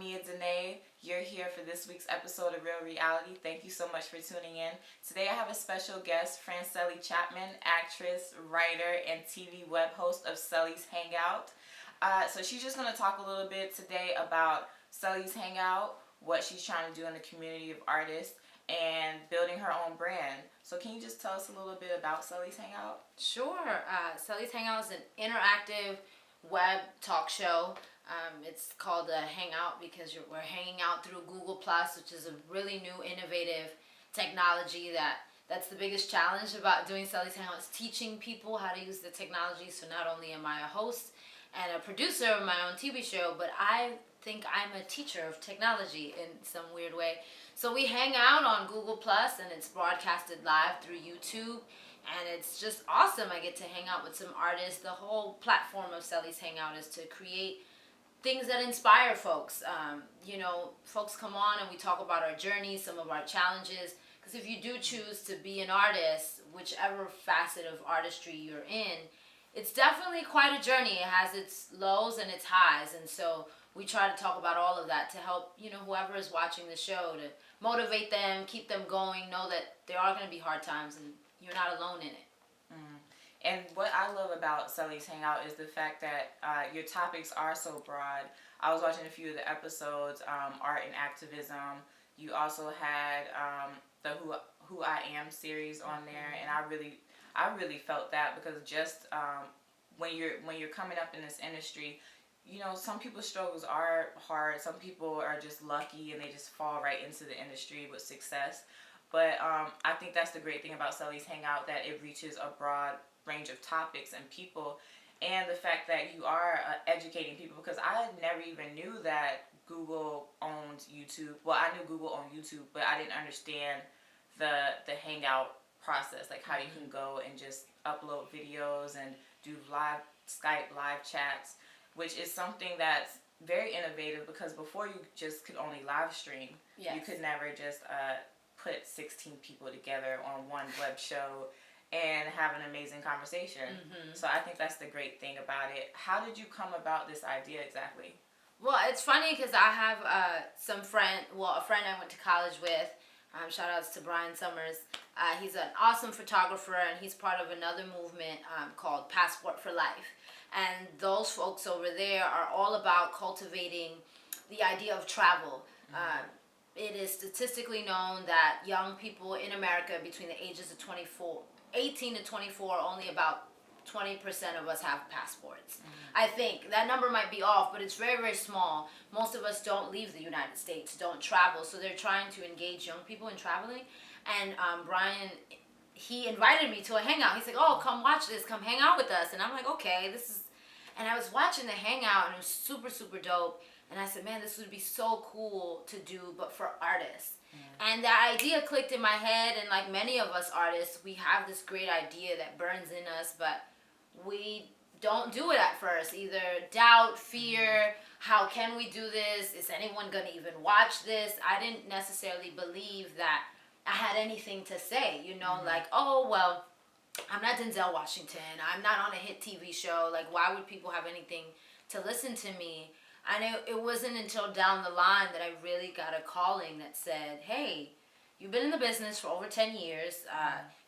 Mia Danae. You're here for this week's episode of Real Reality. Thank you so much for tuning in. Today I have a special guest, Franceli Chapman, actress, writer, and TV web host of Celi's Hangout. So she's just going to talk a little bit today about Celi's Hangout, what she's trying to do in the community of artists, and building her own brand. So can you just tell us a little bit about Celi's Hangout? Sure. Celi's Hangout is an interactive web talk show. It's called a Hangout because we're hanging out through Google Plus, which is a really new, innovative technology that's the biggest challenge about doing Celi's Hangout is teaching people how to use the technology. So not only am I a host and a producer of my own TV show, but I think I'm a teacher of technology in some weird way. So we hang out on Google Plus, and it's broadcasted live through YouTube, and it's just awesome. I get to hang out with some artists. The whole platform of Celi's Hangout is to create things that inspire folks. Folks come on and we talk about our journeys, some of our challenges. Because if you do choose to be an artist, whichever facet of artistry you're in, it's definitely quite a journey. It has its lows and its highs, and so we try to talk about all of that to help, whoever is watching the show to motivate them, keep them going, know that there are going to be hard times and you're not alone in it. And what I love about Celi's Hangout is the fact that your topics are so broad. I was watching a few of the episodes, art and activism. You also had the Who I Am series on there, and I really felt that because just when you're coming up in this industry, some people's struggles are hard. Some people are just lucky and they just fall right into the industry with success. But I think that's the great thing about Celi's Hangout, that it reaches a broad range of topics and people, and the fact that you are educating people, because I never even knew that Google owned YouTube. Well, I knew Google owned YouTube, but I didn't understand the Hangout process, like how you can go and just upload videos and do live Skype live chats, which is something that's very innovative, because before you just could only live stream. Yes. You could never just put 16 people together on one web show and have an amazing conversation. So I think that's the great thing about it. How did you come about this idea exactly? Well, it's funny because I have a friend I went to college with. Shout outs to Brian Summers. He's an awesome photographer, and he's part of another movement called Passport for Life. And those folks over there are all about cultivating the idea of travel. It is statistically known that young people in America between the ages of 18 to 24, only about 20% of us have passports. I think that number might be off, but it's very, very small. Most of us don't leave the United States, don't travel, so they're trying to engage young people in traveling. And Brian, he invited me to a hangout. He's like, "Oh, come watch this, come hang out with us." And I'm like, "Okay, this is," and I was watching the hangout, and it was super, super dope. And I said, "Man, this would be so cool to do, but for artists." And that idea clicked in my head, and like many of us artists, we have this great idea that burns in us, but we don't do it at first. Either doubt, fear, how can we do this? Is anyone going to even watch this? I didn't necessarily believe that I had anything to say, like, oh, well, I'm not Denzel Washington. I'm not on a hit TV show. Like, why would people have anything to listen to me? And it wasn't until down the line that I really got a calling that said, "Hey, you've been in the business for over 10 years.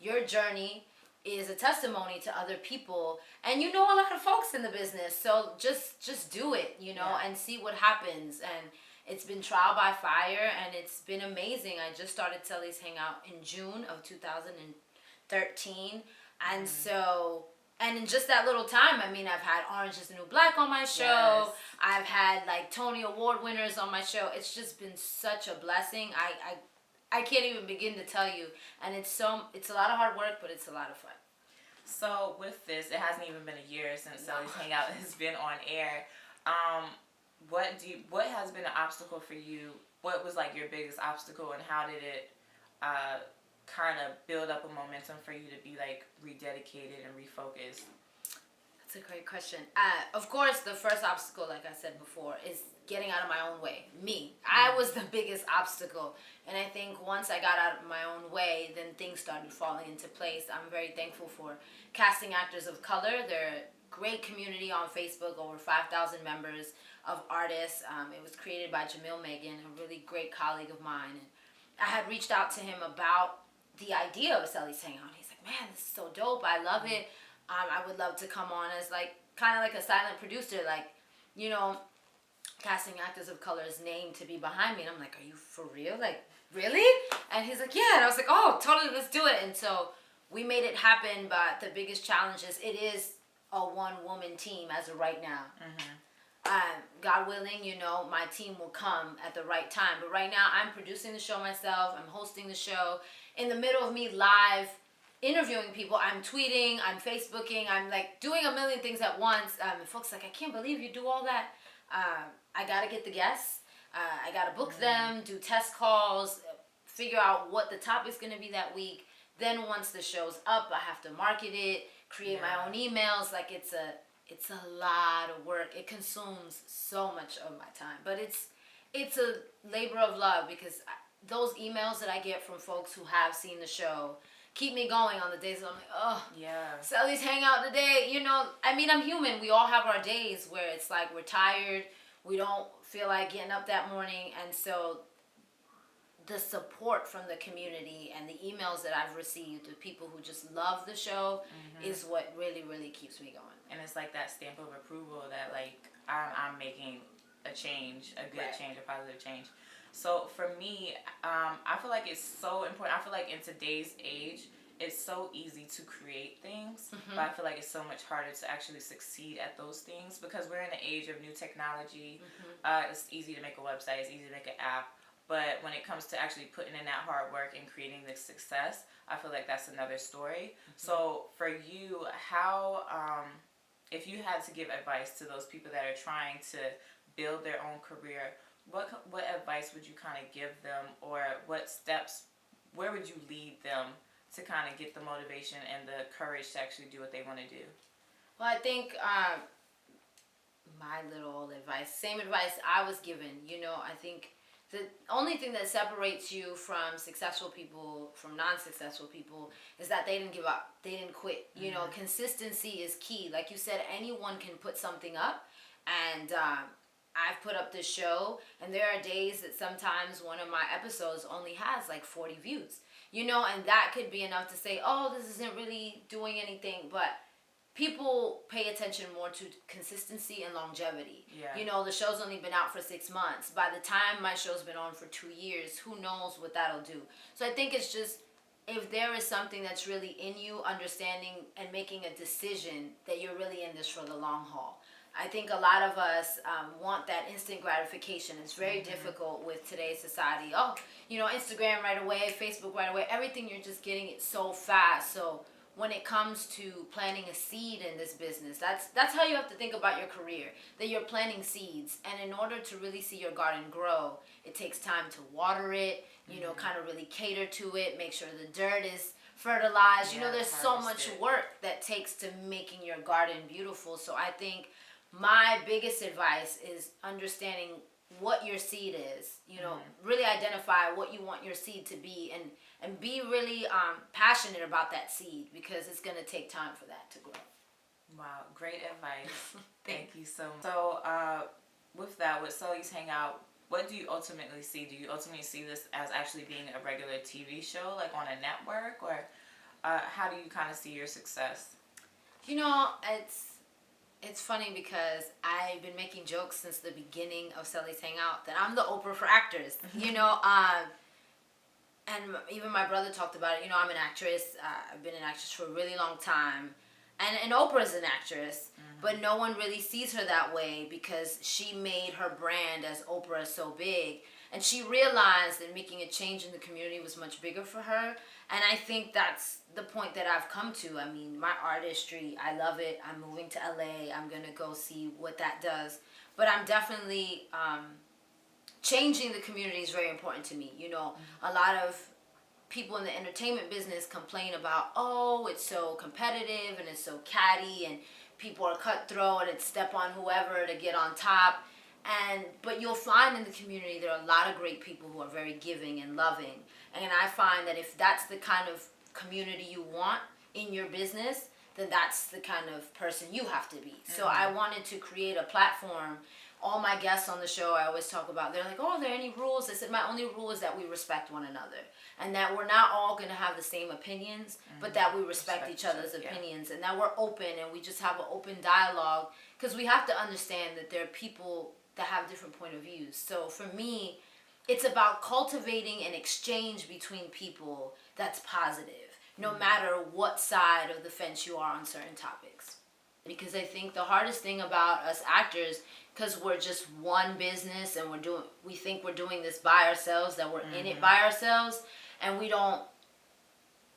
Your journey is a testimony to other people, and you know a lot of folks in the business, so just do it, and see what happens." And it's been trial by fire, and it's been amazing. I just started Celi's Hangout in June of 2013, and so... And in just that little time, I mean, I've had Orange is the New Black on my show. Yes. I've had, like, Tony Award winners on my show. It's just been such a blessing. I can't even begin to tell you. And it's a lot of hard work, but it's a lot of fun. So with this, it hasn't even been a year since Celi's Hangout has been on air. What has been an obstacle for you? What was, like, your biggest obstacle, and how did it kind of build up a momentum for you to be, like, rededicated and refocused? That's a great question. Of course, the first obstacle, like I said before, is getting out of my own way. Me. I was the biggest obstacle. And I think once I got out of my own way, then things started falling into place. I'm very thankful for casting actors of color. They're great community on Facebook, over 5,000 members of artists. It was created by Jamil Megan, a really great colleague of mine. And I had reached out to him about the idea of Celi's Hangout. He's like, man, this is so dope. I love it. I would love to come on as like kind of like a silent producer, like, you know, casting actors of color's name to be behind me. And I'm like, are you for real? Like, really? And he's like, yeah. And I was like, oh, totally, let's do it. And so we made it happen. But the biggest challenge is it is a one-woman team as of right now. God willing, you know, my team will come at the right time. But right now, I'm producing the show myself. I'm hosting the show. In the middle of me live interviewing people, I'm tweeting, I'm Facebooking, I'm like doing a million things at once. And folks are like, I can't believe you do all that. I gotta get the guests. I gotta book them, do test calls, figure out what the topic's gonna be that week. Then once the show's up, I have to market it, create my own emails. Like it's a lot of work. It consumes so much of my time, but it's a labor of love because those emails that I get from folks who have seen the show keep me going on the days that I'm like, oh, yeah, Celi's Hangout today. You know, I mean, I'm human. We all have our days where it's like we're tired. We don't feel like getting up that morning. And so the support from the community and the emails that I've received of people who just love the show is what really, really keeps me going. And it's like that stamp of approval that like I'm making a change, a good change, a positive change. So for me, I feel like it's so important. I feel like in today's age, it's so easy to create things, but I feel like it's so much harder to actually succeed at those things because we're in an age of new technology. It's easy to make a website. It's easy to make an app. But when it comes to actually putting in that hard work and creating the success, I feel like that's another story. So for you, how, if you had to give advice to those people that are trying to build their own career, what advice would you kind of give them, or what steps, where would you lead them to kind of get the motivation and the courage to actually do what they want to do? Well, I think my little advice, same advice I was given, you know, I think the only thing that separates you from successful people from non-successful people is that they didn't give up. They didn't quit. You know, consistency is key. Like you said, anyone can put something up, and I've put up this show, and there are days that sometimes one of my episodes only has like 40 views, you know, and that could be enough to say, oh, this isn't really doing anything, but people pay attention more to consistency and longevity. You know, the show's only been out for 6 months. By the time my show's been on for 2 years, who knows what that'll do. So I think it's just, if there is something that's really in you, understanding and making a decision that you're really in this for the long haul. I think a lot of us want that instant gratification. It's very difficult with today's society. Oh, you know, Instagram right away, Facebook right away. Everything, you're just getting it so fast. So when it comes to planting a seed in this business, that's how you have to think about your career, that you're planting seeds. And in order to really see your garden grow, it takes time to water it, you know, kind of really cater to it, make sure the dirt is fertilized. You know, there's so much work that takes to making your garden beautiful. So I think my biggest advice is understanding what your seed is, you know, really identify what you want your seed to be, and be really passionate about that seed, because it's going to take time for that to grow. Wow, great advice. Thank you so much. So with that, with Celi's Hangout, what do you ultimately see? Do you ultimately see this as actually being a regular TV show, like on a network, or how do you kind of see your success? You know, it's funny because I've been making jokes since the beginning of Celi's Hangout that I'm the Oprah for actors, you know, and even my brother talked about it. You know, I'm an actress. I've been an actress for a really long time, and Oprah's an actress, but no one really sees her that way because she made her brand as Oprah so big, and she realized that making a change in the community was much bigger for her. And I think that's the point that I've come to. I mean, my artistry, I love it. I'm moving to LA. I'm going to go see what that does. But I'm definitely changing the community is very important to me. You know, a lot of people in the entertainment business complain about, oh, it's so competitive and it's so catty and people are cutthroat and it's step on whoever to get on top. But you'll find in the community there are a lot of great people who are very giving and loving. And I find that if that's the kind of community you want in your business, then that's the kind of person you have to be. So I wanted to create a platform. All my guests on the show, I always talk about, they're like, oh, are there any rules? I said, my only rule is that we respect one another, and that we're not all going to have the same opinions, but that we respect each other's opinions, and that we're open, and we just have an open dialogue, because we have to understand that there are people that have different point of views. So for me, it's about cultivating an exchange between people that's positive, no matter what side of the fence you are on certain topics. Because I think the hardest thing about us actors, because we're just one business and we think we're doing this by ourselves, that we're in it by ourselves, and we don't,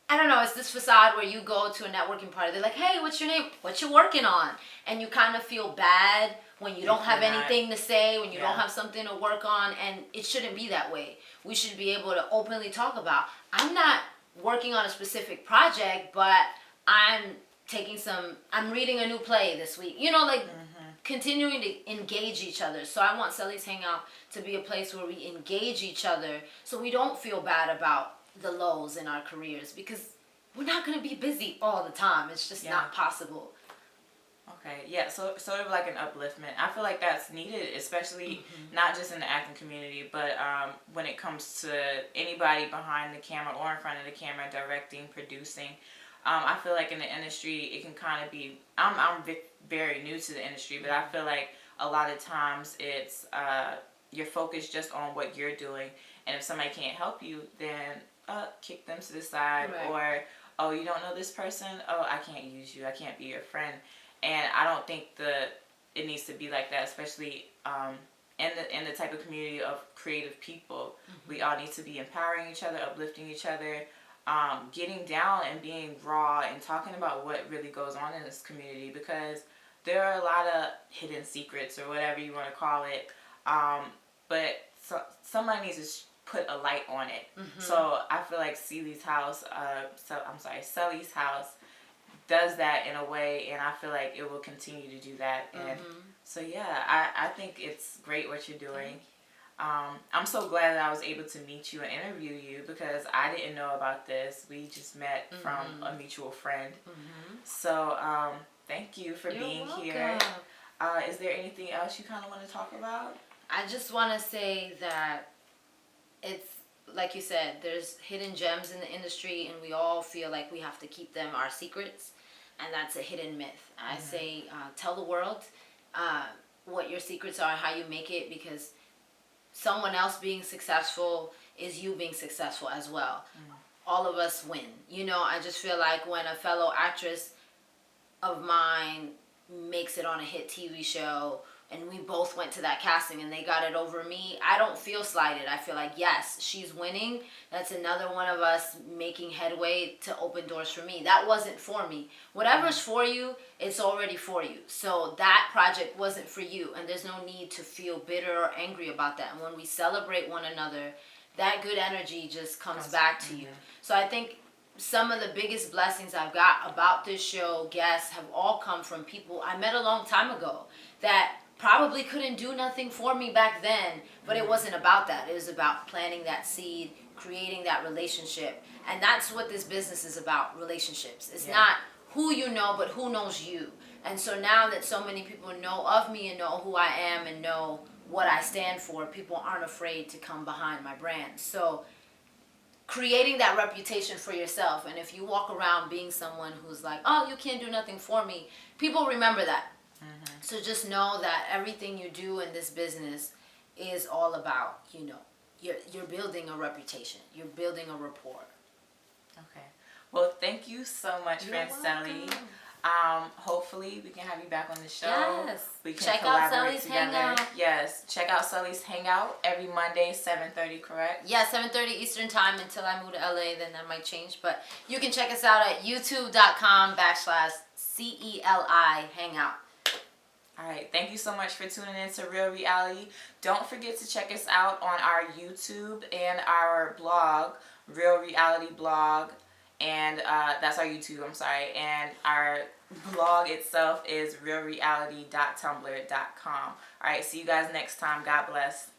I don't know, it's this facade where you go to a networking party, they're like, hey, what's your name? What you working on? And you kind of feel bad when you don't have anything to say, when you don't have something to work on, and it shouldn't be that way. We should be able to openly talk about, I'm not working on a specific project, but I'm reading a new play this week. You know, like continuing to engage each other. So I want Celi's Hangout to be a place where we engage each other so we don't feel bad about the lows in our careers, because we're not going to be busy all the time. It's just not possible. Okay, yeah, so sort of like an upliftment. I feel like that's needed, especially not just in the acting community, but when it comes to anybody behind the camera or in front of the camera, directing, producing. I feel like in the industry, it can kind of be, I'm very new to the industry, but I feel like a lot of times it's, you're focused just on what you're doing, and if somebody can't help you, then kick them to the side, or, oh, you don't know this person? Oh, I can't use you, I can't be your friend. And I don't think it needs to be like that, especially in the type of community of creative people. We all need to be empowering each other, uplifting each other, getting down and being raw and talking about what really goes on in this community, because there are a lot of hidden secrets or whatever you want to call it, but somebody needs to put a light on it. So I feel like Celi's house, Celi's house does that in a way, and I feel like it will continue to do that. And so yeah, I think it's great what you're doing. I'm so glad that I was able to meet you and interview you, because I didn't know about this. We just met from a mutual friend. So thank you for being here. Is there anything else you kind of want to talk about? I just want to say that it's, like you said, there's hidden gems in the industry, and we all feel like we have to keep them our secrets, and that's a hidden myth. I say, tell the world what your secrets are, how you make it, because someone else being successful is you being successful as well. All of us win. You know, I just feel like when a fellow actress of mine makes it on a hit TV show, and we both went to that casting and they got it over me, I don't feel slighted. I feel like, yes, she's winning. That's another one of us making headway to open doors for me. That wasn't for me. Whatever's for you, it's already for you. So that project wasn't for you, and there's no need to feel bitter or angry about that. And when we celebrate one another, that good energy just comes back to you. So I think some of the biggest blessings I've got about this show, guests, have all come from people I met a long time ago that probably couldn't do nothing for me back then, but it wasn't about that. It was about planting that seed, creating that relationship. And that's what this business is about, relationships. It's not who you know, but who knows you. And so now that so many people know of me and know who I am and know what I stand for, people aren't afraid to come behind my brand. So creating that reputation for yourself, and if you walk around being someone who's like, oh, you can't do nothing for me, people remember that. So just know that everything you do in this business is all about, you know, you're building a reputation. You're building a rapport. Okay. Well, thank you so much, Franceli. Hopefully we can have you back on the show. Yes. We can check out collaborate Celi's together. Hangout. Yes. Check out Celi's Hangout every Monday, 7:30, correct? Yeah, 7:30 Eastern time until I move to LA. Then that might change. But you can check us out at youtube.com/CELI Hangout. All right. Thank you so much for tuning in to Real Reality. Don't forget to check us out on our YouTube and our blog, Real Reality Blog. And that's our YouTube, I'm sorry. And our blog itself is realreality.tumblr.com. All right, see you guys next time. God bless.